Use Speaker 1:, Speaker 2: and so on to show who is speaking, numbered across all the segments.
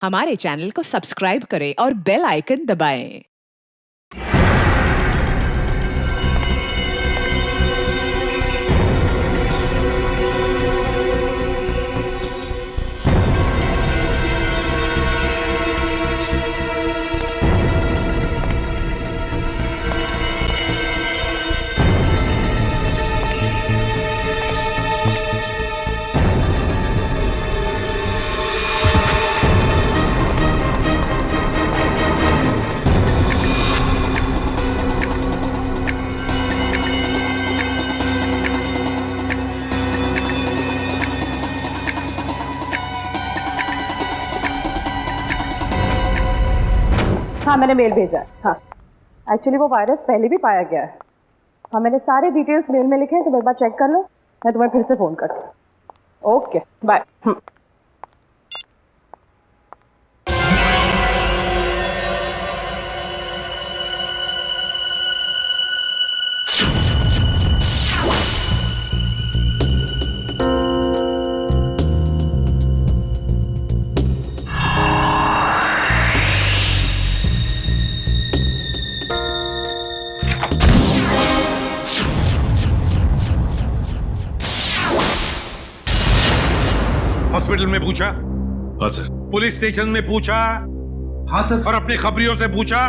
Speaker 1: हमारे चैनल को सब्सक्राइब करें और बेल आइकन दबाएं।
Speaker 2: हाँ, मैंने मेल भेजा है। हाँ, एक्चुअली वो वायरस पहले भी पाया गया है। हाँ, मैंने सारे डिटेल्स मेल में लिखे हैं, तुम एक बार चेक कर लो। मैं तुम्हें फिर से फ़ोन करती हूँ। Okay, bye.
Speaker 3: हॉस्पिटल में पूछा?
Speaker 4: हाँ सर।
Speaker 3: पुलिस स्टेशन में पूछा?
Speaker 4: हाँ सर।
Speaker 3: और अपने खबरियों से पूछा?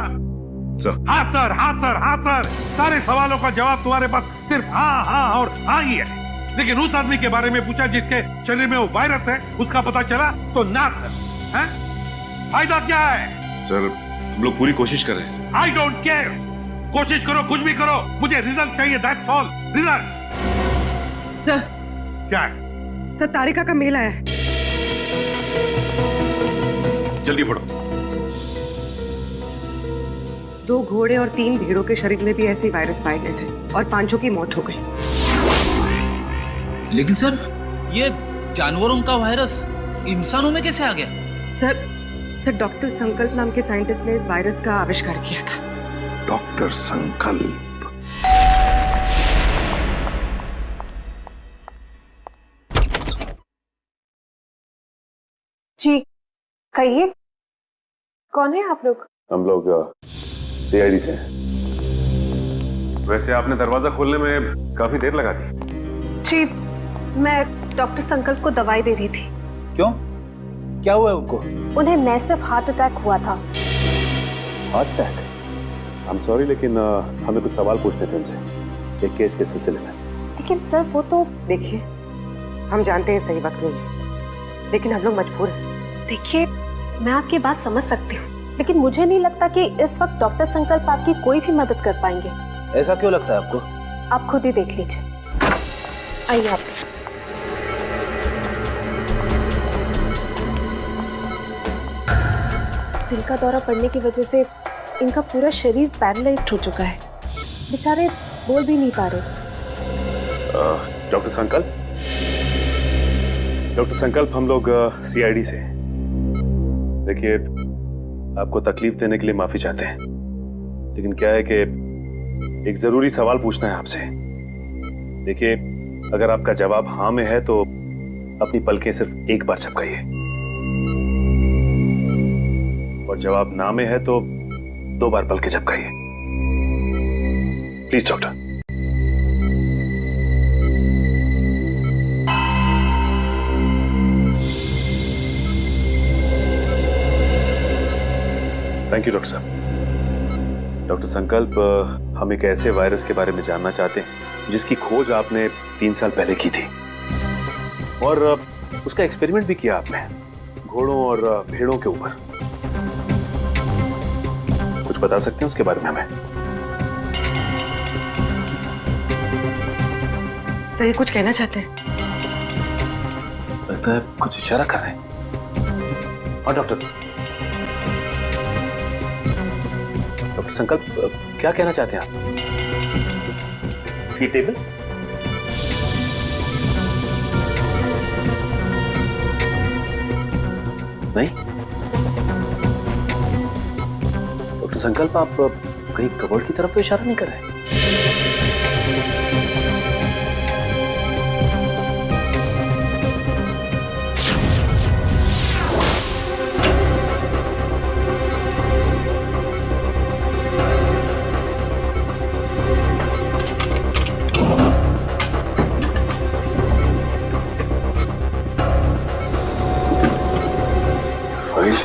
Speaker 4: सर।
Speaker 3: हाँ सर, हाँ सर, हाँ सर। सारे सवालों का जवाब तुम्हारे पास सिर्फ हाँ हाँ और हाँ ही है। लेकिन उस आदमी के बारे में पूछा जिसके शरीर में वो वायरस है, उसका पता चला तो ना सर। हैं? फायदा क्या है?
Speaker 4: सर, हम लोग पूरी कोशिश कर रहे हैं सर।
Speaker 3: I don't care. कोशिश करो, कुछ भी करो, मुझे रिजल्ट चाहिए, दैट्स ऑल। रिजल्ट।
Speaker 2: सर।
Speaker 3: क्या है?
Speaker 2: सर, तारिका का मेल आया है।
Speaker 3: जल्दी पढ़ो।
Speaker 2: 2 घोड़े और 3 भेड़ों के शरीर में भी ऐसे वायरस पाए गए थे और 5 की मौत हो गई।
Speaker 5: लेकिन सर, ये जानवरों का वायरस इंसानों में कैसे आ गया?
Speaker 2: सर डॉक्टर संकल्प नाम के साइंटिस्ट ने इस वायरस का आविष्कार किया था।
Speaker 3: डॉक्टर संकल्प?
Speaker 6: जी कहिए, कौन है आप लोग?
Speaker 4: हम लोग सीआईडी से हैं। वैसे आपने दरवाजा खोलने में काफी देर लगा दी।
Speaker 6: जी, मैं डॉक्टर संकल्प को दवाई दे रही थी।
Speaker 5: क्यों? क्या हुआ है उनको?
Speaker 6: उन्हें मैसिव हार्ट अटैक हुआ था।
Speaker 4: Heart attack? I am sorry, लेकिन हमें कुछ सवाल पूछने थे उनसे एक केस के सिलसिले में।
Speaker 6: लेकिन सर वो तो
Speaker 2: देखिए, हम जानते हैं सही वक्त नहीं है, लेकिन हम लोग मजबूर हैं।
Speaker 6: देखिए, मैं आपकी बात समझ सकती हूँ, लेकिन मुझे नहीं लगता कि इस वक्त डॉक्टर संकल्प आपकी कोई भी मदद कर पाएंगे।
Speaker 5: ऐसा क्यों लगता है आपको?
Speaker 6: आप खुद ही देख लीजिए। आइए आप। दिल का दौरा पड़ने की वजह से इनका पूरा शरीर पैरालाइज्ड हो चुका है। बेचारे बोल भी नहीं पा रहे।
Speaker 4: डॉक्टर संकल्प, हम लोग सीआईडी से। देखिए, आपको तकलीफ देने के लिए माफी चाहते हैं, लेकिन क्या है कि एक जरूरी सवाल पूछना है आपसे। देखिए, अगर आपका जवाब हाँ में है तो अपनी पलकें सिर्फ एक बार झपकाइए, और जवाब ना में है तो 2 बार पलकें झपकाइए। Please doctor. Thank you doctor साहब। डॉक्टर संकल्प, हम एक ऐसे वायरस के बारे में जानना चाहते हैं जिसकी खोज आपने 3 साल पहले की थी, और उसका एक्सपेरिमेंट भी किया आपने घोड़ों और भेड़ों के ऊपर। कुछ बता सकते हैं उसके बारे में हमें?
Speaker 2: सही कुछ कहना चाहते हैं?
Speaker 4: लगता है कुछ इशारा कर रहे हैं। और डॉक्टर संकल्प, क्या कहना चाहते हैं आप? फीटेबल? नहीं? डॉक्टर संकल्प, आप कहीं कबर्ड की तरफ तो इशारा नहीं कर रहे? फाइल।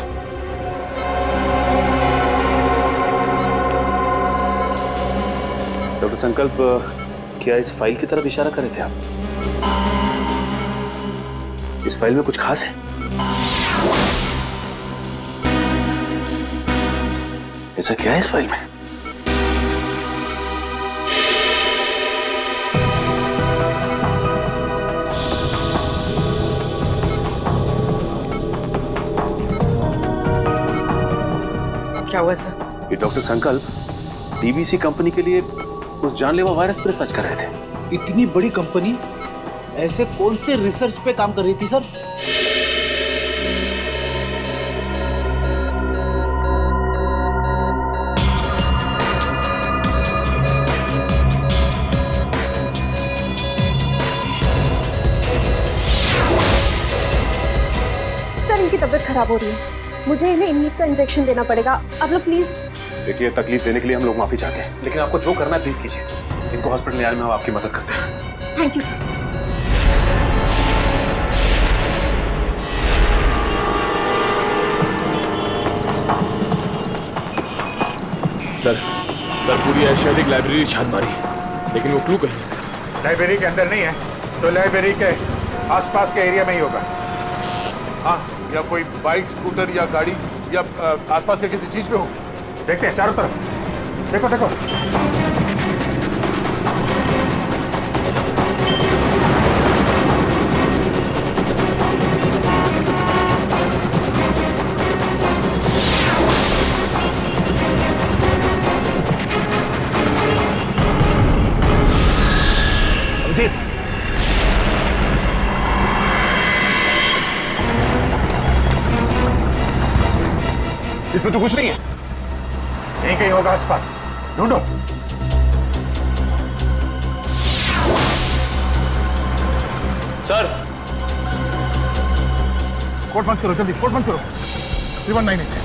Speaker 4: डॉक्टर संकल्प, क्या इस फाइल की तरफ इशारा कर रहे थे आप? इस फाइल में कुछ खास है? ऐसा क्या है इस फाइल में?
Speaker 2: क्या हुआ सर?
Speaker 4: ये डॉक्टर संकल्प डीवीसी कंपनी के लिए उस जानलेवा वायरस पर सर्च कर रहे थे।
Speaker 5: इतनी बड़ी कंपनी ऐसे कौन से रिसर्च पे काम कर रही थी सर?
Speaker 6: सर इनकी तबीयत खराब हो रही है, मुझे इन्हें इन्हीं का इंजेक्शन देना पड़ेगा। आप लोग प्लीज।
Speaker 4: देखिए, तकलीफ देने के लिए हम लोग माफी चाहते हैं, लेकिन आपको जो करना है प्लीज कीजिए। इनको हॉस्पिटल ले आने में हम आपकी मदद करते हैं।
Speaker 6: Thank you sir.
Speaker 7: सर पूरी एशियाटिक लाइब्रेरी छान मारी, लेकिन वो क्लू कहीं नहीं मिला।
Speaker 8: लाइब्रेरी के अंदर नहीं है तो लाइब्रेरी के आसपास के एरिया में ही होगा। हाँ, या कोई बाइक, स्कूटर या गाड़ी या आसपास के किसी चीज पे हो। देखते हैं चारों तरफ। देखो देखो।
Speaker 7: इसमें तो कुछ नहीं है।
Speaker 8: यहीं कहीं होगा आसपास, ढूंढो।
Speaker 7: सर
Speaker 8: कोट बंद करो, जल्दी कोट बंद करो। 3198।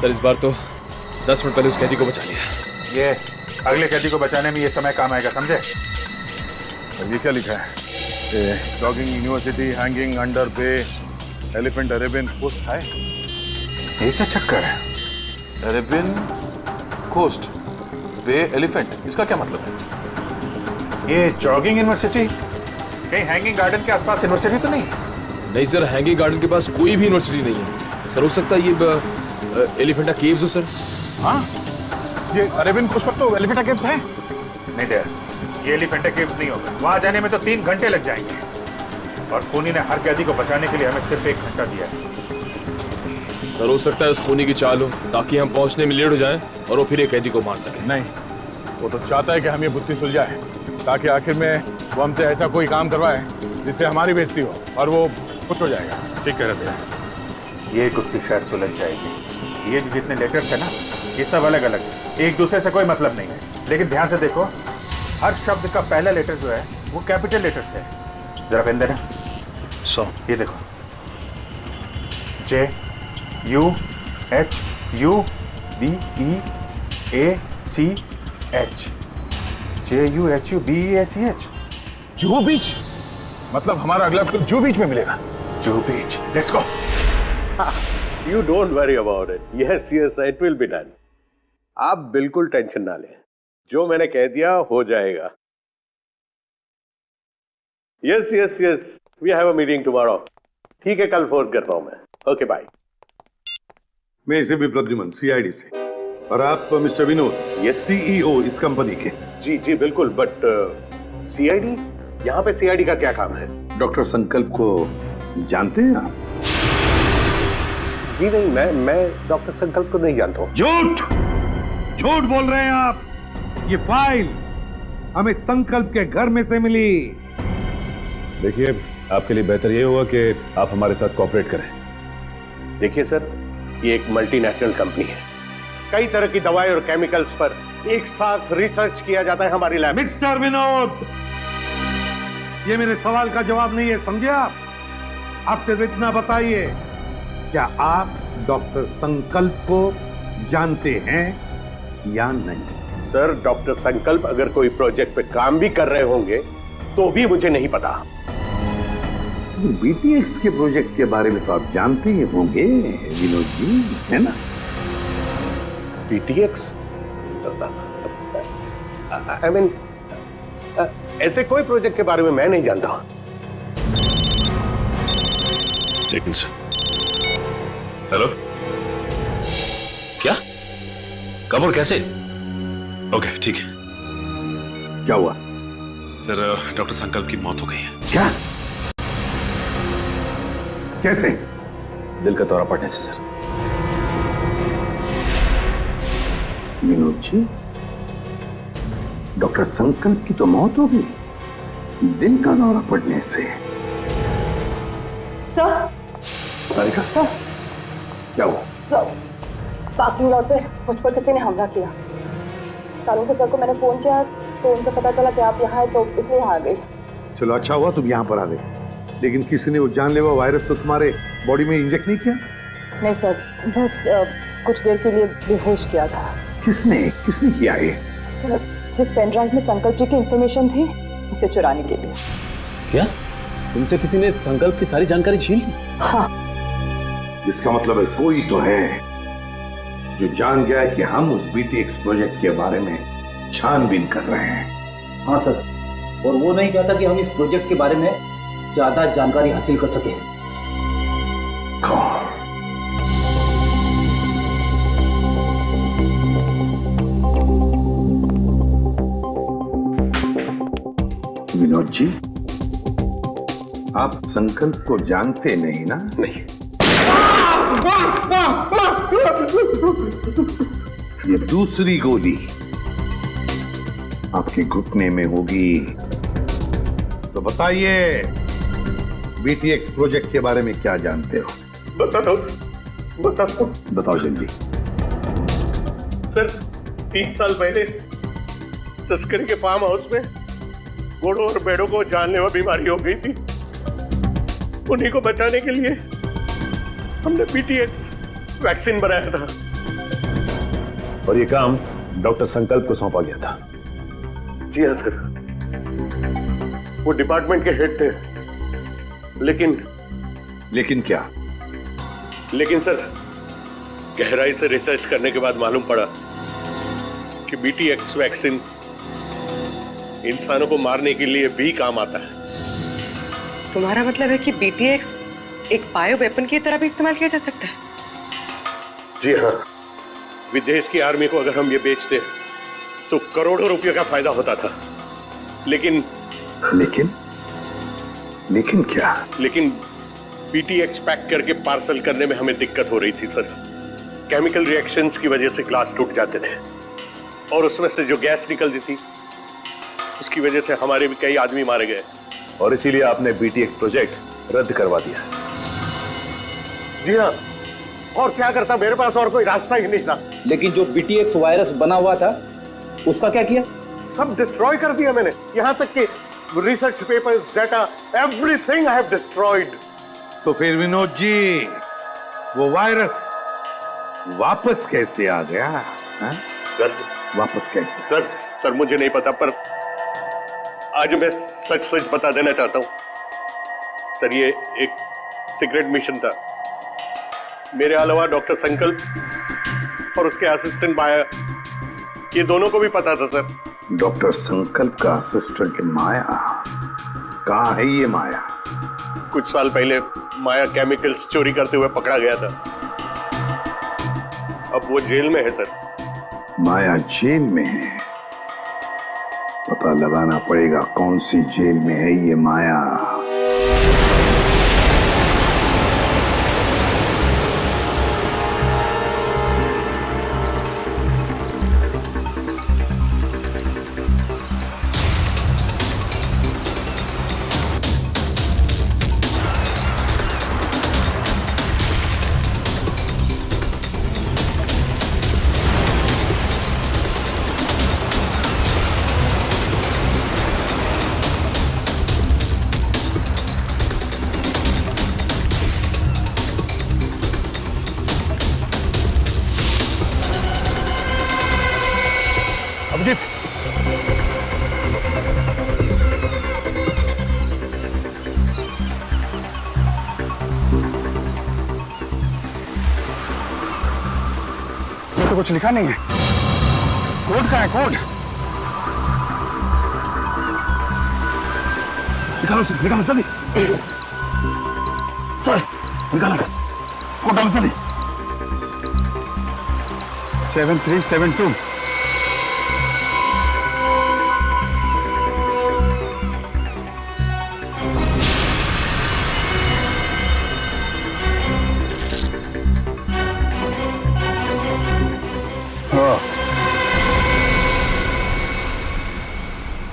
Speaker 7: सर इस बार तो 10 मिनट पहले उस कैदी को बचा लिया।
Speaker 8: ये अगले कैदी को बचाने में ये समय काम आएगा, समझे?
Speaker 7: ये क्या लिखा है? डॉगिंग यूनिवर्सिटी, हैंगिंग अंडर बे, एलिफेंट अरेबियन कोस्ट है।
Speaker 8: ये क्या चक्कर है?
Speaker 7: अरेबियन कोस्ट, बे, एलिफेंट, इसका क्या मतलब है?
Speaker 8: ये जॉगिंग यूनिवर्सिटी कहीं हैंगिंग गार्डन के आसपास यूनिवर्सिटी तो नहीं?
Speaker 7: नहीं सर, हैंगिंग गार्डन के पास कोई भी यूनिवर्सिटी नहीं है। सर हो सकता है ये एलिफेंटा केव्स हो सर।
Speaker 8: हाँ, ये अरेबियन कोस्ट पर तो एलिफेंटा केव्स है। नहीं दे, ये एलिफेंटा केव्स नहीं होगा। वहां जाने में तो 3 घंटे लग जाएंगे, और खूनी ने हर कैदी को बचाने के लिए हमें सिर्फ 1 घंटा दिया है।
Speaker 7: सर हो सकता है उस खूनी की चाल हो, ताकि हम पहुंचने में लेट हो जाएं और वो फिर एक कैदी को मार सके।
Speaker 8: नहीं, वो तो चाहता है कि हम ये बुद्धि सुलझाए, ताकि आखिर में वो हमसे ऐसा कोई काम करवाए जिससे हमारी बेइज्जती हो और वो खुश हो जाएगा। ठीक कह रहे थे। ये गुत्थी शायद सुलझ जाएगी। ये जितने लेटर्स है ना, ये सब अलग अलग है, एक दूसरे से कोई मतलब नहीं है। लेकिन ध्यान से देखो, हर शब्द का पहला लेटर जो है वो कैपिटल लेटर से है। जरा पेन देना। ये देखो, JUHUBEACH, JUHUBEACH।
Speaker 7: जुहू बीच, मतलब हमारा अगला ट्रिप जुहू बीच में मिलेगा।
Speaker 8: Juhu beach, let's go.
Speaker 9: You don't worry about it. Yes, it will be done. आप बिल्कुल टेंशन ना लें, जो मैंने कह दिया हो जाएगा। Yes, we have a meeting tomorrow. ठीक है, कल फोन करता हूं मैं। Okay, bye.
Speaker 3: मैं इसे भी प्रद्युमन, CID से, और आप मिस्टर विनोद, ये CEO इस कंपनी के।
Speaker 9: जी बिल्कुल, बट CID, यहाँ पे CID का क्या काम है?
Speaker 3: डॉक्टर संकल्प को जानते हैं आप?
Speaker 9: जी नहीं, मैं डॉक्टर संकल्प को नहीं जानता हूँ।
Speaker 3: झूठ बोल रहे हैं आप। ये फाइल हमें संकल्प के घर में से मिली।
Speaker 4: देखिए, आपके लिए बेहतर ये होगा कि आप हमारे साथ कोऑपरेट करें।
Speaker 9: देखिए सर, ये एक मल्टीनेशनल कंपनी है। कई तरह की दवाई और केमिकल्स पर एक साथ रिसर्च किया जाता है हमारी लैब में।
Speaker 3: मिस्टर विनोद, ये मेरे सवाल का जवाब नहीं है, समझे आप? आप सिर्फ इतना बताइए, क्या आप डॉक्टर संकल्प को जानते हैं या नहीं?
Speaker 9: सर, डॉक्टर संकल्प अगर कोई प्रोजेक्ट पे काम भी कर रहे होंगे तो भी मुझे नहीं पता।
Speaker 7: बीटीएक्स के प्रोजेक्ट के बारे में तो आप जानते ही होंगे विनोद जी, है ना?
Speaker 9: बीटीएक्स? आई मीन, ऐसे कोई प्रोजेक्ट के बारे में मैं नहीं जानता।
Speaker 4: लेकिन सर, हेलो, क्या? कब और कैसे? ओके, ठीक है।
Speaker 7: क्या हुआ?
Speaker 4: सर, डॉक्टर संकल्प की मौत हो गई है।
Speaker 7: क्या? कैसे?
Speaker 4: दिल का दौरा पड़ने से, सर।
Speaker 7: विनोद जी, डॉक्टर संकल्प की तो मौत हो गई, दिल का दौरा पड़ने से?
Speaker 2: सर,
Speaker 7: सारिका,
Speaker 2: सर,
Speaker 7: क्या हुआ?
Speaker 2: सर, पार्किंग लॉट पे मुझ पर किसी ने हमला किया। सालों के सर को मैंने फोन किया तो उनसे पता चला कि आप यहाँ हैं, तो इसलिए यहाँ आ गई।
Speaker 7: चलो, अच्छा हुआ तुम यहाँ पर आ गए, लेकिन किसी ने वो जानलेवा वायरस तो तुम्हारे बॉडी में इंजेक्ट नहीं किया?
Speaker 2: नहीं सर, बस कुछ देर के लिए बेहोश किया था।
Speaker 7: किसने किसने किया ये?
Speaker 2: सर, जिस पेन ड्राइव में संकल्प जी की इंफॉर्मेशन थी, उसे चुराने के लिए।
Speaker 4: क्या? तुमसे किसी ने संकल्प की सारी जानकारी छीन ली?
Speaker 2: हाँ।
Speaker 7: इसका मतलब है कोई तो है जो जान गया है कि हम उस बीटीएक्स प्रोजेक्ट के बारे में छानबीन कर रहे हैं।
Speaker 5: हाँ सर, और वो नहीं चाहता कि हम इस प्रोजेक्ट के बारे में ज्यादा जानकारी हासिल कर सकें।
Speaker 7: कौन? विनोद जी, आप संकल्प को जानते नहीं ना?
Speaker 9: नहीं।
Speaker 7: ये दूसरी गोली आपके घुटने में होगी। तो बताइए, बीटीएक्स प्रोजेक्ट के बारे में क्या जानते हो? बताओ जल्दी।
Speaker 9: सर, 3 साल पहले तस्करी के फार्म हाउस में घोड़ों और भेड़ों को जानलेवा बीमारी हो गई थी। उन्हीं को बचाने के लिए हमने बीटीएक्स वैक्सीन बनाया था।
Speaker 4: और ये काम डॉक्टर संकल्प को सौंपा गया था।
Speaker 9: जी हाँ सर, वो डिपार्टमेंट के हेड थे।
Speaker 7: लेकिन क्या?
Speaker 9: लेकिन सर, गहराई से रिसर्च करने के बाद मालूम पड़ा कि बीटीएक्स वैक्सीन इंसानों को मारने के लिए भी काम आता है।
Speaker 10: तुम्हारा मतलब है कि बीटीएक्स एक बायो वेपन की तरह भी इस्तेमाल किया जा सकता है?
Speaker 9: जी हाँ, विदेश की आर्मी को अगर हम ये बेचते तो करोड़ों रुपयों का फायदा होता था। लेकिन
Speaker 7: क्या?
Speaker 9: लेकिन बीटीएक्स पैक करके पार्सल करने में हमें दिक्कत हो रही थी सर। केमिकल रिएक्शंस की वजह से ग्लास टूट जाते थे और उसमें से जो गैस निकलती थी उसकी वजह से हमारे भी कई आदमी मारे गए।
Speaker 4: और इसीलिए आपने बीटीएक्स प्रोजेक्ट रद्द करवा दिया।
Speaker 9: जी हाँ, और क्या करता, मेरे पास और कोई रास्ता ही नहीं था।
Speaker 5: लेकिन जो बीटीएक्स वायरस बना हुआ था उसका क्या किया?
Speaker 9: सब डिस्ट्रॉय कर दिया मैंने, यहाँ तक कि research papers, data, everything I have destroyed.
Speaker 3: तो फिर विनोद जी, वो वायरस वापस कैसे आ गया? हा?
Speaker 9: सर,
Speaker 7: वापस कैसे?
Speaker 9: सर मुझे नहीं पता, पर आज मैं सच बता देना चाहता हूं सर। ये एक सीक्रेट मिशन था। मेरे अलावा डॉक्टर संकल्प और उसके असिस्टेंट माया, ये दोनों को भी पता था सर।
Speaker 7: डॉक्टर संकल्प का असिस्टेंट माया? कहाँ है ये माया?
Speaker 9: कुछ साल पहले माया केमिकल्स चोरी करते हुए पकड़ा गया था। अब वो जेल में है सर।
Speaker 7: माया जेल में है? पता लगाना पड़ेगा कौन सी जेल में है ये माया।
Speaker 8: ये तो कुछ लिखा नहीं है। कोड कहाँ है? कोड निकालो सर, निकालो जल्दी। सर निकालो कोड, डालो जल्दी। 7372।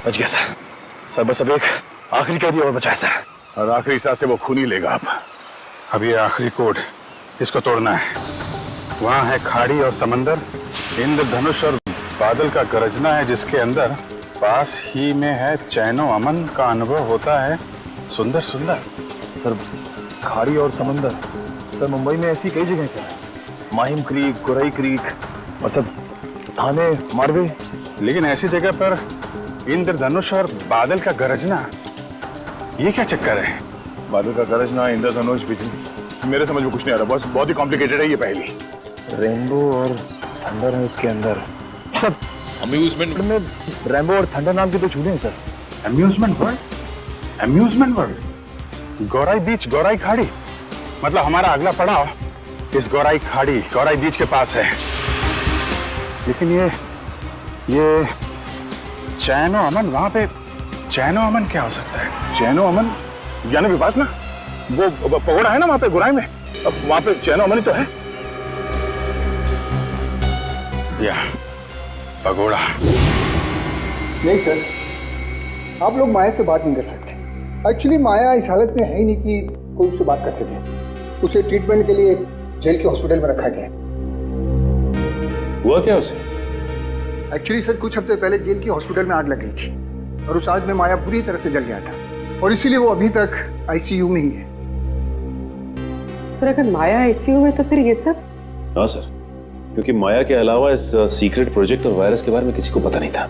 Speaker 8: बच गया सर। सर बस अब एक आखिरी कैदी और बचा है सर, और आखिरी सांस से वो खून ही लेगा। अब ये आखिरी कोड, इसको तोड़ना है। वहां है खाड़ी और समंदर, इंद्रधनुष और बादल का गरजना है जिसके अंदर, पास ही में है चैनो अमन का अनुभव होता है सुंदर सुंदर।
Speaker 11: सर खाड़ी और समंदर, सर मुंबई में ऐसी कई जगह sir, Mahim creek, Gorai creek और सब थाने, मारवे।
Speaker 8: लेकिन ऐसी जगह पर इंद्रधनुष और बादल का गरजना, ये क्या चक्कर है?
Speaker 11: बादल का गरजना, इंद्रधनुष, बिजली,
Speaker 8: मेरे समझ में कुछ नहीं आ रहा बॉस, बहुत ही कॉम्प्लिकेटेड है ये पहली।
Speaker 11: रेनबो और थंडर है उसके अंदर। सर
Speaker 5: अम्यूजमेंट
Speaker 11: में रेनबो और थंडर नाम की तो छूटे हैं sir.
Speaker 8: Amusement world, amusement world, Gorai beach, Gorai खाड़ी, मतलब हमारा अगला पड़ाव इस गौराई खाड़ी, गौराई बीच के पास है। लेकिन ये चैनो अमन, वहां पे चैनो अमन क्या हो सकता है? चैनो अमन यानी विपासना, वो पगोड़ा है ना वहां पे गुराई में, अब वहां पे चैनो अमन ही तो है। या पगोड़ा।
Speaker 12: नहीं सर, आप लोग माया से बात नहीं कर सकते। एक्चुअली माया इस हालत में है ही नहीं कि कोई उससे बात कर सके। उसे ट्रीटमेंट के लिए जेल के हॉस्पिटल में रखा गया।
Speaker 8: हुआ क्या उसे?
Speaker 12: एक्चुअली सर कुछ हफ्ते पहले जेल के हॉस्पिटल में आग लग गई थी और उस आग में माया बुरी तरह से जल गया था और इसीलिए वो अभी तक आईसीयू में ही है।
Speaker 10: सर अगर माया आईसीयू में तो फिर ये सब?
Speaker 4: हाँ सर, क्योंकि माया के अलावा इस सीक्रेट प्रोजेक्ट और वायरस के बारे में किसी को पता नहीं था।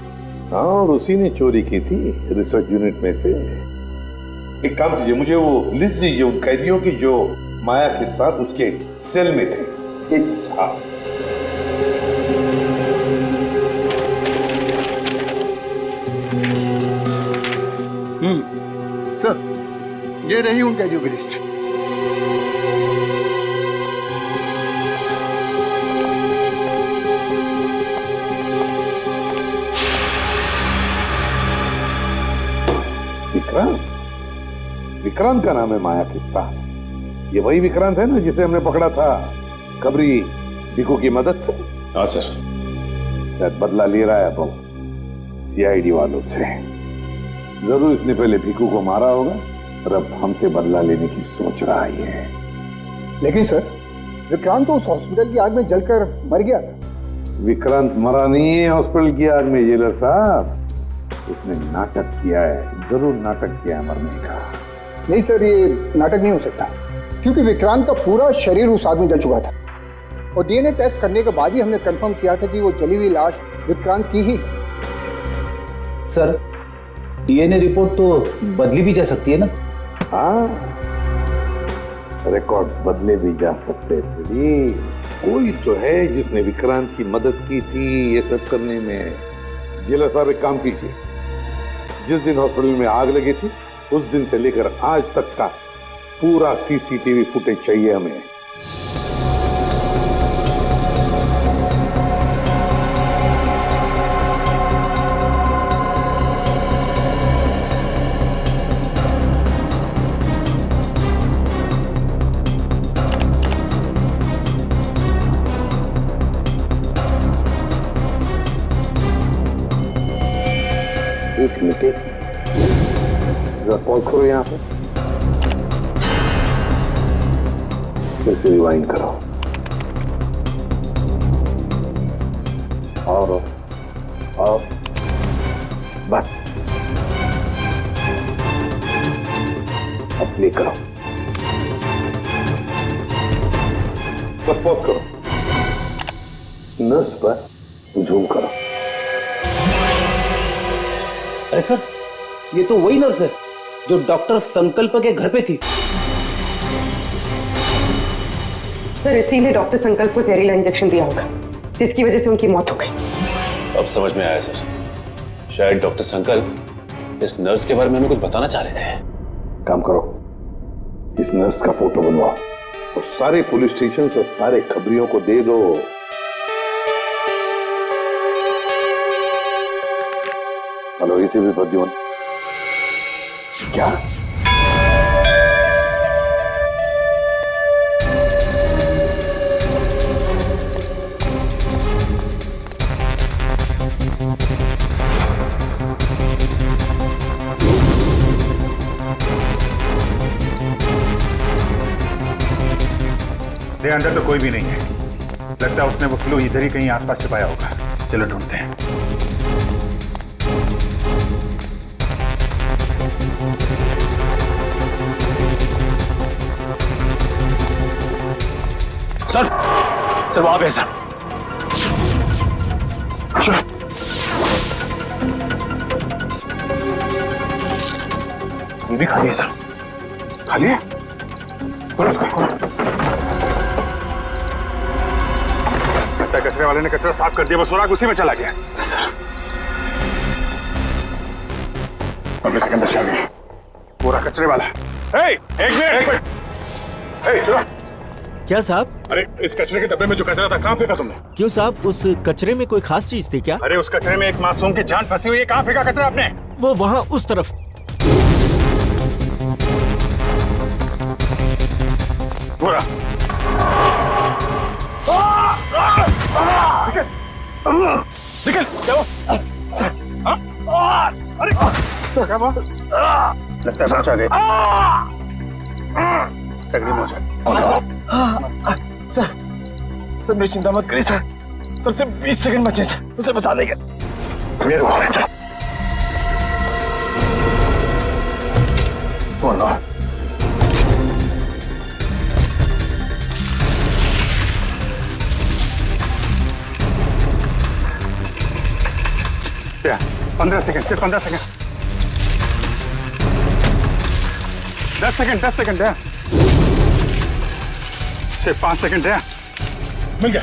Speaker 7: हाँ, और उसी ने चोरी की थी रिसर्च यूनिट में से। एक काम कीजिए, मुझे वो लिस्ट दीजिए उन कैदियों की जो माया के साथ उसके सेल में थे। एक साथ
Speaker 12: सर ये रही उन कैदियों की लिस्ट।
Speaker 7: विक्रांत का नाम है माया के साथ। ये वही विक्रांत है ना जिसे हमने पकड़ा था कबरी भिकू की मदद से?
Speaker 4: हाँ सर।
Speaker 7: शायद बदला ले रहा है वो सीआईडी वालों से। जरूर इसने पहले भिकू को मारा होगा और अब हमसे बदला लेने की सोच रहा है।
Speaker 12: लेकिन सर विक्रांत तो उस हॉस्पिटल की आग में जलकर मर गया था।
Speaker 7: विक्रांत मरा नहीं है हॉस्पिटल की आग में जेलर साहब, उसने नाटक किया है, जरूर नाटक किया है मरने का।
Speaker 12: नहीं सर, ये नाटक नहीं हो सकता क्योंकि विक्रांत का पूरा शरीर उस आग में जल चुका था और डीएनए टेस्ट करने के बाद ही हमने कंफर्म किया था कि वो जली हुई लाश विक्रांत की ही।
Speaker 5: सर डीएनए रिपोर्ट तो बदली भी जा सकती है ना?
Speaker 7: हाँ, रिकॉर्ड बदले भी जा सकते थे। कोई तो है जिसने विक्रांत की मदद की थी ये सब करने में। जेलर साहब एक काम कीजिए, जिस दिन हॉस्पिटल में आग लगी थी उस दिन से लेकर आज तक का पूरा सीसीटीवी फुटेज चाहिए हमें। एक मिनट, जरा पॉज करो यहाँ पे, फिर से रिवाइंड करो और बस अब प्ले करो, बस पॉज करो, नर्स पर जूम करो।
Speaker 5: अरे सर, ये तो वही नर्स है जो डॉक्टर संकल्प के घर पे थी।
Speaker 10: सर इसीलिए डॉक्टर संकल्प को जहरीला इंजेक्शन दिया होगा, जिसकी वजह से उनकी मौत हो गई।
Speaker 4: अब समझ में आया सर, शायद डॉक्टर संकल्प इस नर्स के बारे में हमें कुछ बताना चाह रहे थे।
Speaker 7: काम करो, इस नर्स का फोटो बनवाओ और सारे पुलिस स्टेशन और सारे खबरियों को दे दो। हेलो, इसी भी प्रद्युमन क्या?
Speaker 8: अंदर तो कोई भी नहीं है, लगता है उसने वो क्लू इधर ही कहीं आसपास छिपाया होगा। चलो ढूंढते हैं।
Speaker 11: सर, सर वहां पे सर। चलो। ये भी खाली है सर। खाली है? खोलो उसको, खोलो। कचरे वाले ने कचरा साफ कर दिया, वो सुराग उसी में चला गया। सर, अगले सेकंड बचा गया पूरा कचरे वाला। एक मिनट, सुनो।
Speaker 13: क्या साहब?
Speaker 8: अरे इस कचरे के डब्बे में जो कचरा था, कहाँ फेंका तुमने?
Speaker 13: क्यों साहब, उस कचरे में कोई खास चीज थी क्या?
Speaker 8: अरे उस कचरे में एक मासूम की जान फंसी हुई है, कहाँ फेंका कचरा आपने?
Speaker 13: वो वहां उस तरफ।
Speaker 8: पूरा निकल, चलो। सर, अरे सर, क्या बात? लगता है पहुंचा गए। तकलीफ हो जाए।
Speaker 11: सर मेरी चिंता मत करिए सर। सर से 20 सेकंड बचे सर, उसे बचा देंगे।
Speaker 8: मेरे को बोलो। क्या? 15 सेकंड, सिर्फ 15 सेकंड। 10 सेकंड है। सिर्फ 5 सेकंड है। मिल गया।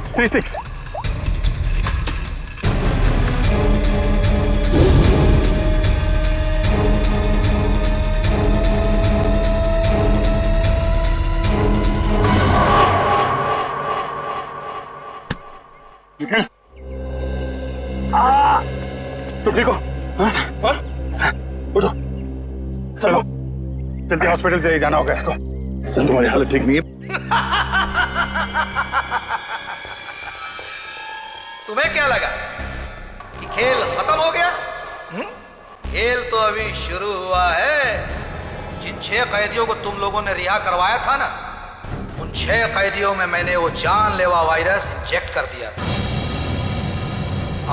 Speaker 8: 36। तुम ठीक हो? हाँ सर, उठो। चलो जल्दी हॉस्पिटल जाना होगा इसको।
Speaker 11: सर तुम्हारी हालत ठीक नहीं है।
Speaker 14: तुम्हें क्या लगा कि खेल खत्म हो गया? खेल तो अभी शुरू हुआ है। जिन 6 कैदियों को तुम लोगों ने रिहा करवाया था ना, उन 6 कैदियों में मैंने वो जानलेवा वायरस इंजेक्ट कर दिया था।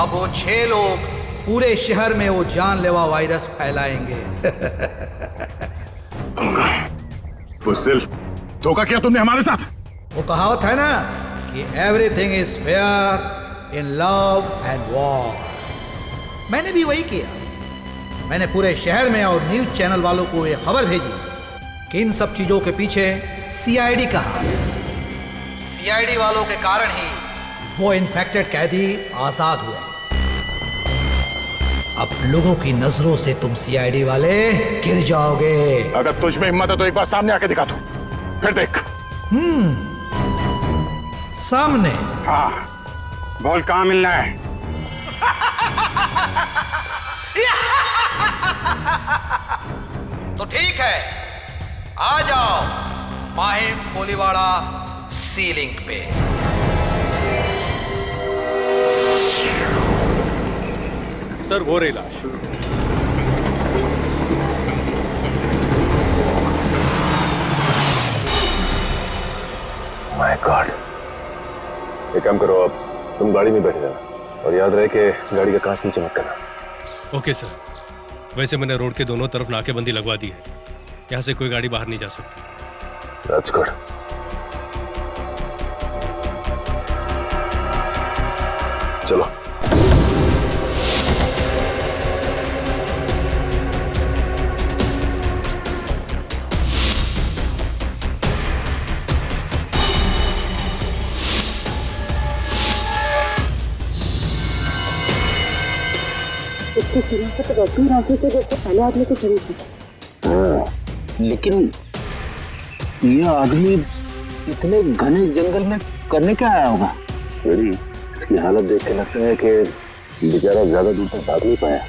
Speaker 14: अब वो 6 लोग पूरे शहर में वो जानलेवा वायरस फैलाएंगे।
Speaker 8: उस दिल, धोखा किया तुमने हमारे साथ।
Speaker 14: वो कहावत है ना कि everything is fair in love and war. मैंने भी वही किया। मैंने पूरे शहर में और न्यूज चैनल वालों को ये खबर भेजी कि इन सब चीजों के पीछे सीआईडी का हाथ है। सीआईडी वालों के कारण ही वो इन्फेक्टेड कैदी आजाद हुए। अब लोगों की नजरों से तुम सीआईडी वाले गिर जाओगे।
Speaker 8: अगर तुझ में हिम्मत है तो एक बार सामने आके दिखा दो, फिर देख।
Speaker 14: सामने?
Speaker 8: हाँ, बोल कहाँ मिलना है?
Speaker 14: तो ठीक है, आ जाओ माहिम कोलीवाड़ा सी लिंक पे।
Speaker 4: सर वो रही लाश।
Speaker 11: My God.
Speaker 4: एक काम करो, अब तुम गाड़ी में बैठ जाना और याद रहे कि गाड़ी का कांच नीचे मत करना।
Speaker 15: Okay sir. वैसे मैंने रोड के दोनों तरफ नाकेबंदी लगवा दी है, यहाँ से कोई गाड़ी बाहर नहीं जा सकती।
Speaker 4: That's good. चलो।
Speaker 2: इसकी शराफत वैसी राखी से जैसे पहले आदमी की चली थी।
Speaker 5: लेकिन ये आदमी इतने घने जंगल में करने क्या आया होगा?
Speaker 4: मेरी इसकी हालत देख के लगता है कि बेचारा ज्यादा दूर तक भाग नहीं पाया।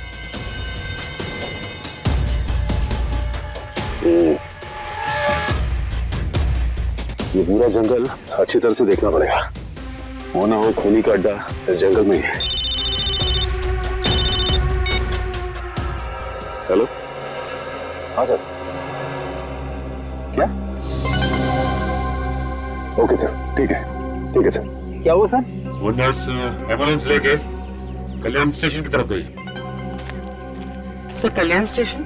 Speaker 4: ये पूरा जंगल अच्छी तरह से देखना पड़ेगा, वो ना हो खूनी का अड्डा इस जंगल में ही है। हेलो, हाँ सर। क्या? ओके सर, ठीक है सर।
Speaker 5: क्या हुआ सर?
Speaker 4: वो नर्स एम्बुलेंस लेके कल्याण स्टेशन की तरफ गई।
Speaker 10: सर कल्याण स्टेशन?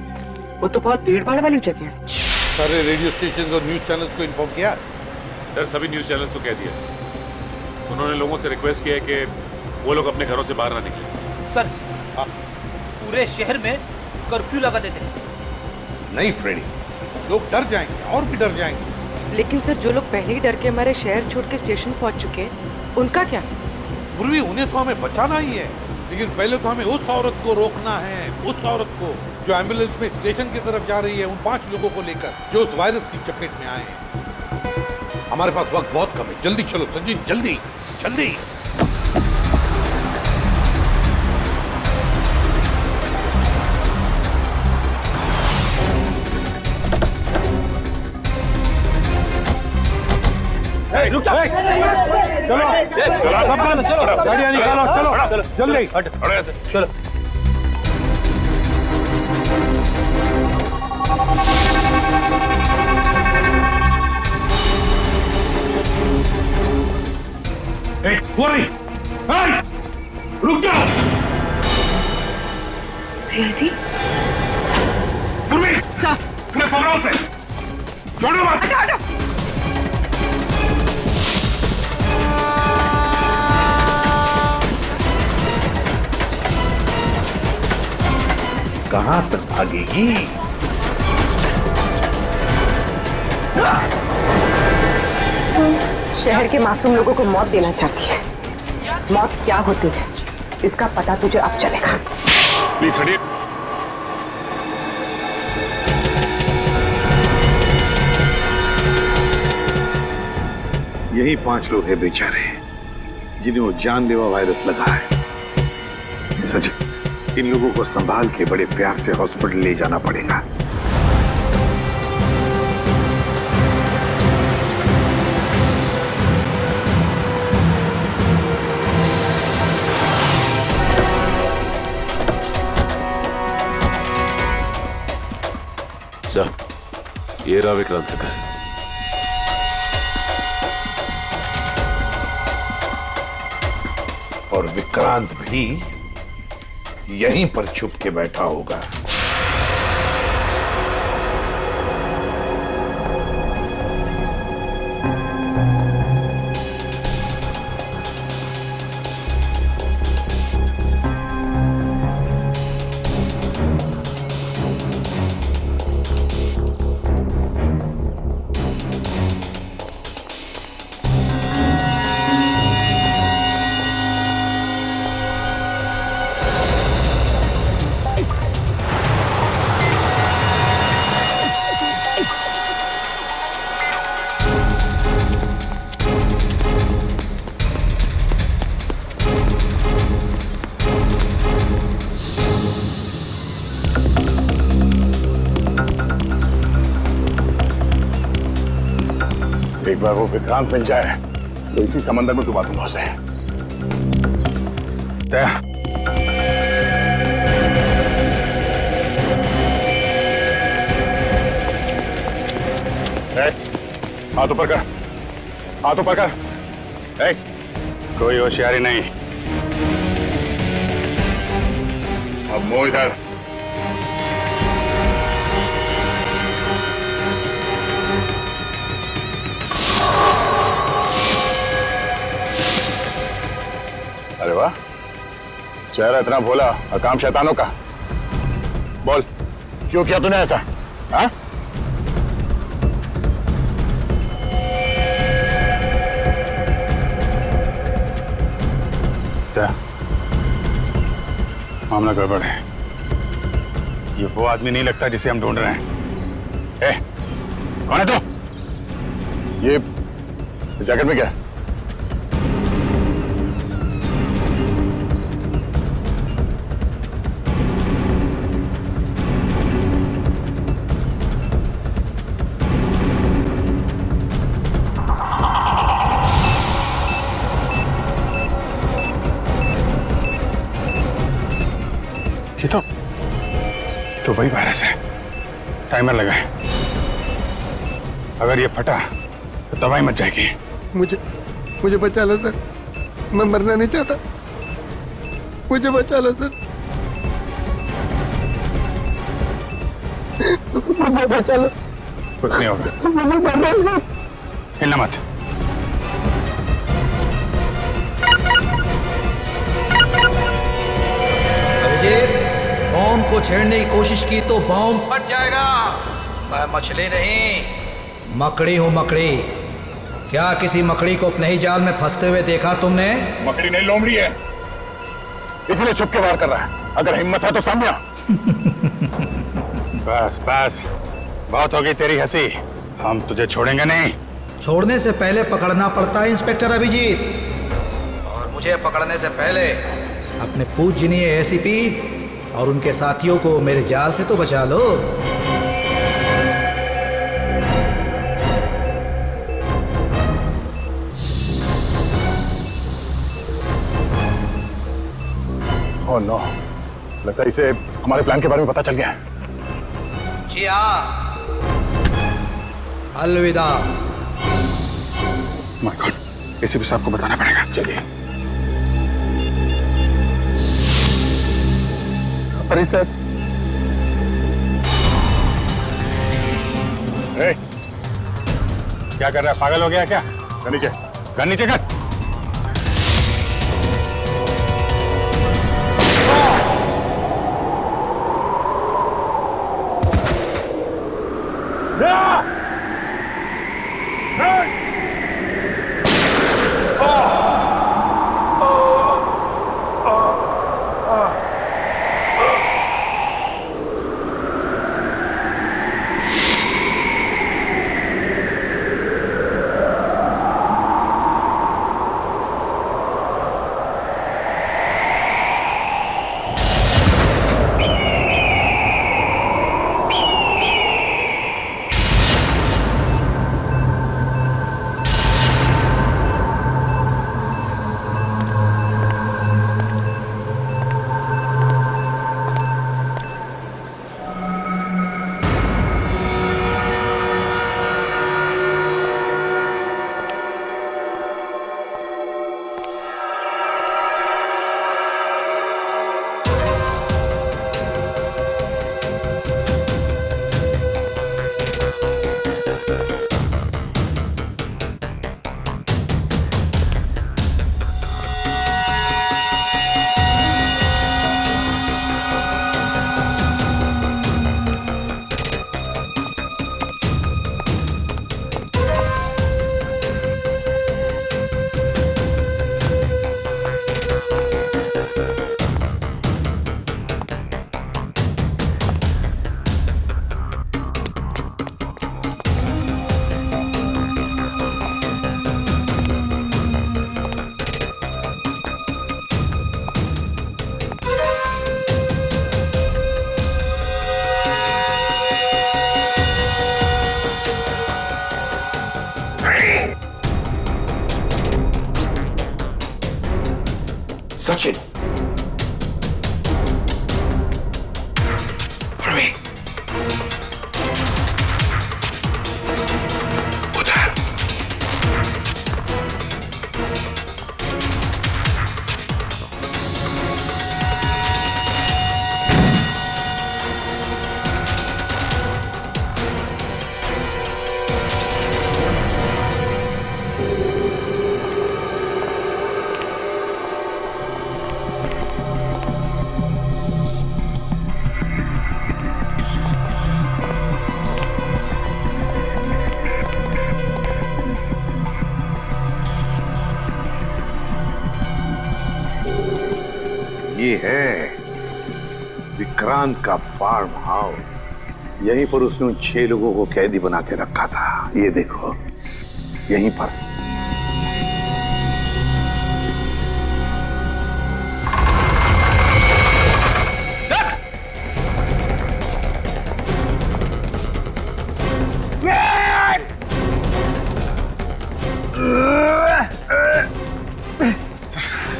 Speaker 10: वो तो बहुत भीड़ भाड़ वाली जगह है।
Speaker 3: सारे रेडियो स्टेशन और न्यूज चैनल्स को इन्फॉर्म किया?
Speaker 4: सर सभी न्यूज चैनल्स को कह दिया। उन्होंने लोगों से रिक्वेस्ट किया है कि वो लोग अपने घरों से बाहर ना निकलें।
Speaker 14: सर पूरे शहर में कर्फ्यू लगा देते हैं।
Speaker 3: नहीं फ्रेडी, लोग डर जाएंगे और भी डर जाएंगे।
Speaker 10: लेकिन सर जो लोग पहले ही डर के हमारे शहर छोड़ के स्टेशन पहुंच चुके हैं, उनका क्या?
Speaker 3: पूर्वी उन्हें तो हमें बचाना ही है, लेकिन पहले तो हमें उस औरत को रोकना है, उस औरत को जो एम्बुलेंस में स्टेशन की तरफ जा रही है, उन 5 लोगों को लेकर जो उस वायरस की चपेट में आए हैं। हमारे पास वक्त बहुत कम है, जल्दी चलो संजीव, जल्दी जल्दी।
Speaker 8: रुक जा। चलो गाड़ियाँ निकालो, चलो जल्दी चलो।
Speaker 3: रुक जाओ।
Speaker 10: सीआईडी?
Speaker 3: पूर्वी सर, मैं बोल रहा हूं से छोड़ो मत।
Speaker 10: हटो।
Speaker 3: कहां तक भागेगी?
Speaker 2: शहर के मासूम लोगों को मौत देना चाहती है। मौत क्या होती है इसका पता तुझे अब चलेगा।
Speaker 4: प्लीज हटिए।
Speaker 7: यही 5 लोग हैं बेचारे जिन्हें वो जानलेवा वायरस लगा है। सच, इन लोगों को संभाल के बड़े प्यार से हॉस्पिटल ले जाना पड़ेगा।
Speaker 4: सर, ये रहा विक्रांत का घर।
Speaker 7: और विक्रांत भी यहीं पर छुप के बैठा होगा।
Speaker 8: एक बार वो विक्रांत मिल जाए तो इसी समंदर में डुबा दूंगा उसे। हाथ ऊपर कर, हाथ ऊपर कर। कोई होशियारी नहीं। अब मुंह इधर। अरे वाह, चेहरा इतना भोला और काम शैतानों का। बोल, क्यों किया तूने ऐसा? हाँ? क्या मामला गड़बड़ है? ये वो आदमी नहीं लगता जिसे हम ढूंढ रहे हैं। कौन है तू? ये जैकेट में क्या? ये तो वही वायरस है। टाइमर लगा है। अगर ये फटा तो दवाई मच जाएगी।
Speaker 12: मुझे बचा लो सर, मैं मरना नहीं चाहता, मुझे बचा लो सर, मुझे बचा लो।
Speaker 8: कुछ नहीं होगा, हिलना मत।
Speaker 14: बॉम्ब को छेड़ने की कोशिश की तो बॉम्ब फट जाएगा। मैं मछली नहीं, मकड़ी हूँ, मकड़ी। क्या किसी मकड़ी को अपने ही जाल में फंसते हुए देखा तुमने?
Speaker 8: मकड़ी नहीं, लोमड़ी है, इसलिए छुप के वार कर रहा है। अगर हिम्मत है तो सामने आ। बस बस, बहुत हो गई तेरी हंसी, हम तुझे छोड़ेंगे नहीं।
Speaker 14: छोड़ने से पहले पकड़ना पड़ता है इंस्पेक्टर अभिजीत, और मुझे पकड़ने से पहले अपने पूजनीय एसीपी और उनके साथियों को मेरे जाल से तो बचा लो।
Speaker 8: ओह नो, लगता है इसे हमारे प्लान के बारे में पता चल गया है।
Speaker 14: जी हाँ, अलविदा।
Speaker 8: माय गॉड, इसे भी सबको बताना पड़ेगा। चलिए। अरे सर, क्या कर रहा है? पागल हो गया क्या? गन नीचे कर।
Speaker 11: सचिन, प्रवीण, उधर।
Speaker 7: ये है विक्रांत का फार्म हाउस, यहीं पर उसने उन 6 लोगों को कैदी बना के रखा था। ये देखो, यहीं पर।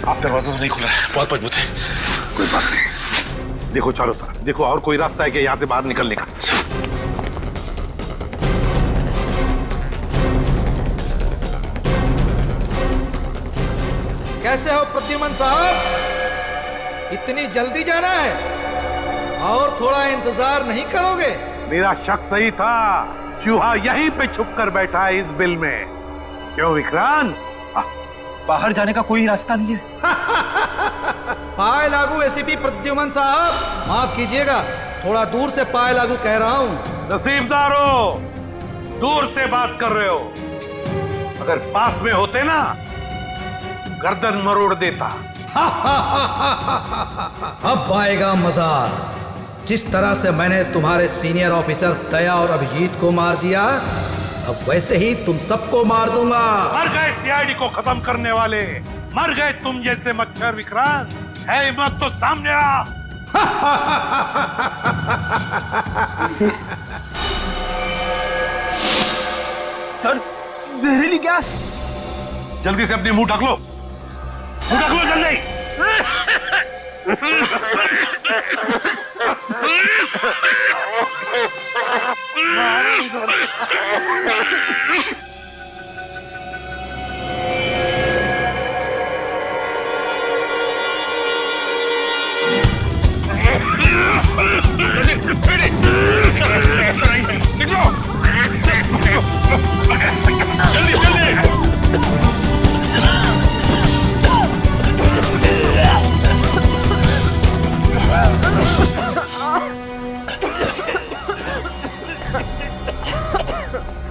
Speaker 11: आप दरवाजा तो नहीं खुल रहा है, बहुत मजबूत है।
Speaker 7: कोई बात नहीं, देखो चारों तरफ, देखो और कोई रास्ता है कि यहाँ से बाहर निकलने का।
Speaker 14: कैसे हो प्रद्युमन साहब, इतनी जल्दी जाना है और थोड़ा इंतजार नहीं करोगे?
Speaker 3: मेरा शक सही था, चूहा यहीं पे छुप कर बैठा है इस बिल में। क्यों विक्रांत?
Speaker 11: बाहर जाने का कोई रास्ता नहीं है।
Speaker 14: पाए लागू एसीपी प्रद्युमन साहब, माफ कीजिएगा, थोड़ा दूर से पाए लागू कह रहा हूँ।
Speaker 3: नसीबदारो, दूर से बात कर रहे हो, अगर पास में होते ना गर्दन मरोड़ देता।
Speaker 14: अब आएगा मजा। जिस तरह से मैंने तुम्हारे सीनियर ऑफिसर दया और अभिजीत को मार दिया, अब वैसे ही तुम सबको मार दूंगा।
Speaker 3: मर गए सीआईडी को खत्म करने वाले, मर गए तुम जैसे मच्छर। विक्रांत, है हिम्मत तो सामने आ।
Speaker 11: सर, जहरीली गैस।
Speaker 3: जल्दी से अपनी मुंह ढक लो, मुंह ढक लो जल्दी।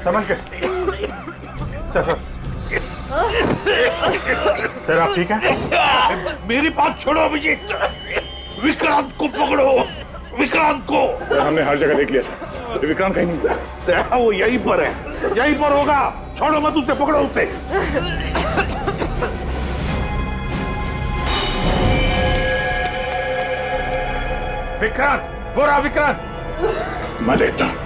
Speaker 11: समझ गए? सर सर आप ठीक हैं?
Speaker 3: मेरी बात छोड़ो अभिजीत, विक्रांत को पकड़ो, विक्रांत को।
Speaker 11: सर हमने हर जगह देख लिया सर, विक्रांत कहीं नहीं मिला।
Speaker 3: वो यहीं पर है, यहीं पर होगा, छोड़ो मत उसे, पकड़ो उसे।
Speaker 11: विक्रांत, वो रहा विक्रांत। मैं देखता हूं।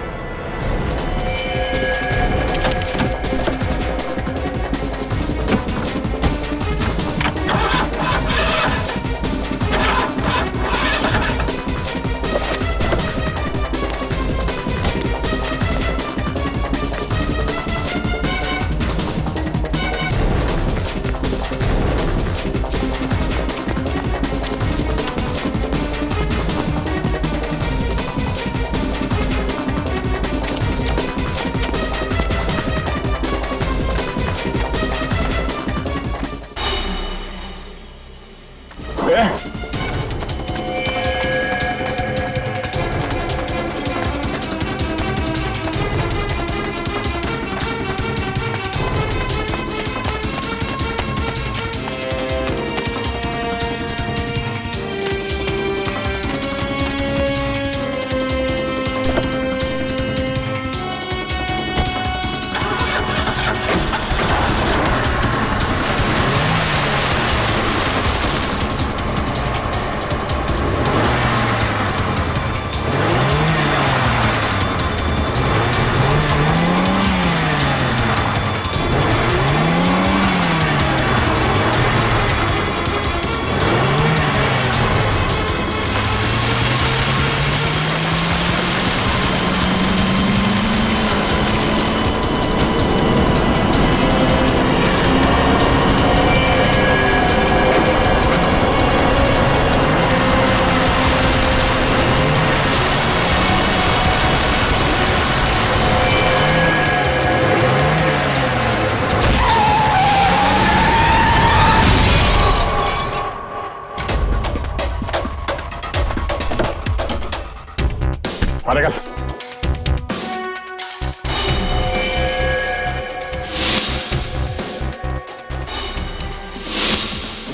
Speaker 11: मारेगा।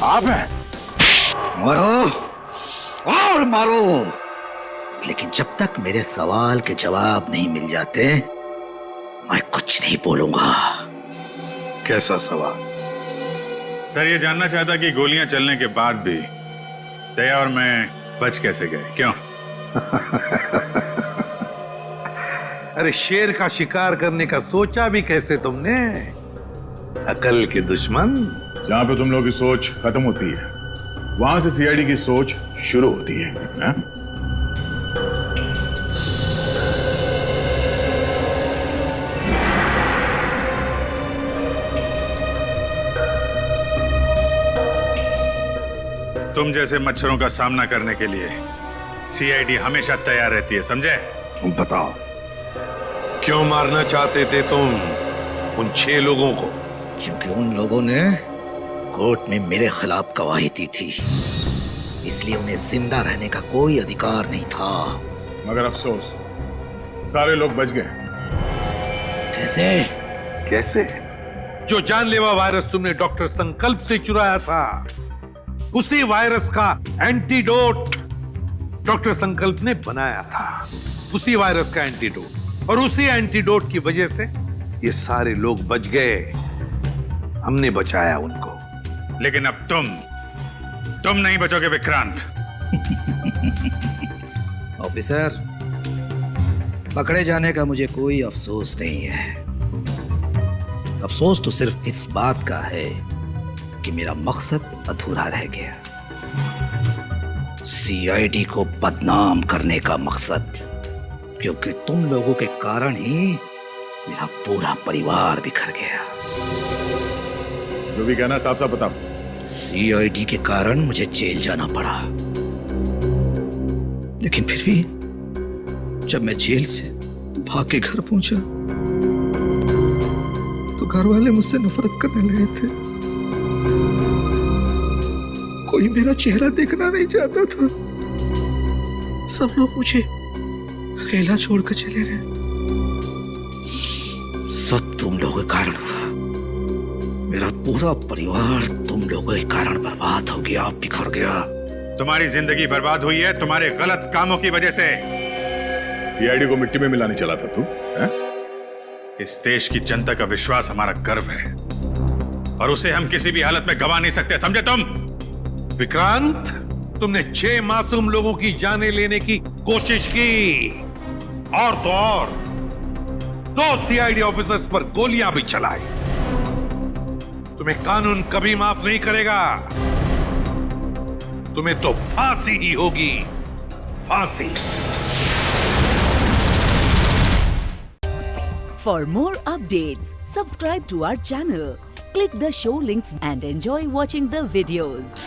Speaker 14: आप हैं? मारो और मारो, लेकिन जब तक मेरे सवाल के जवाब नहीं मिल जाते मैं कुछ नहीं बोलूंगा।
Speaker 7: कैसा सवाल?
Speaker 8: सर ये जानना चाहता कि गोलियां चलने के बाद भी दया और मैं बच कैसे गए, क्यों?
Speaker 7: अरे शेर का शिकार करने का सोचा भी कैसे तुमने? अकल के दुश्मन।
Speaker 8: जहां पे तुम लोगों की सोच खत्म होती है वहां से सीआईडी की सोच शुरू होती है, ना? तुम जैसे मच्छरों का सामना करने के लिए सीआईडी हमेशा तैयार रहती है, समझे?
Speaker 7: तुम बताओ क्यों मारना चाहते थे तुम उन 6 लोगों को?
Speaker 14: क्योंकि उन लोगों ने कोर्ट में मेरे खिलाफ गवाही दी थी, इसलिए उन्हें जिंदा रहने का कोई अधिकार नहीं था।
Speaker 8: मगर अफसोस सारे लोग बच गए।
Speaker 14: कैसे?
Speaker 7: कैसे? जो जानलेवा वायरस तुमने डॉक्टर संकल्प से चुराया था, उसी वायरस का एंटीडोट डॉक्टर संकल्प ने बनाया था। उसी वायरस का एंटीडोट, और उसी एंटीडोट की वजह से ये सारे लोग बच गए। हमने बचाया उनको।
Speaker 8: लेकिन अब तुम नहीं बचोगे विक्रांत।
Speaker 14: ऑफिसर, पकड़े जाने का मुझे कोई अफसोस नहीं है। अफसोस तो सिर्फ इस बात का है कि मेरा मकसद अधूरा रह गया। सीआईडी को बदनाम करने का मकसद, क्योंकि तुम लोगों के कारण ही मेरा पूरा परिवार बिखर गया।
Speaker 8: जो भी कहना साफ साफ बताओ।
Speaker 14: सीआईडी के कारण मुझे जेल जाना पड़ा, लेकिन फिर भी जब मैं जेल से भाग के घर पहुंचा तो घर वाले मुझसे नफरत करने लगे थे। कोई मेरा चेहरा देखना नहीं चाहता था। सब लोग मुझे अकेला छोड़कर चले गए। सब तुम लोगों के कारण हुआ। मेरा पूरा परिवार तुम लोगों के कारण बर्बाद हो गया, बिखर गया।
Speaker 8: तुम्हारी जिंदगी बर्बाद हुई है तुम्हारे गलत कामों की वजह से। सीआईडी को मिट्टी में मिलाने चला था तू, है? इस देश की जनता का विश्वास हमारा गर्व है, और उसे हम किसी भी हालत में गवा नहीं सकते, समझे तुम?
Speaker 7: विक्रांत, तुमने 6 मासूम लोगों की जानें लेने की कोशिश की, और तो और 2 सीआईडी ऑफिसर्स पर गोलियां भी चलाई। तुम्हें कानून कभी माफ नहीं करेगा। तुम्हें तो फांसी ही होगी, फांसी।
Speaker 1: For more updates, subscribe to our channel, click the show links and enjoy watching the videos.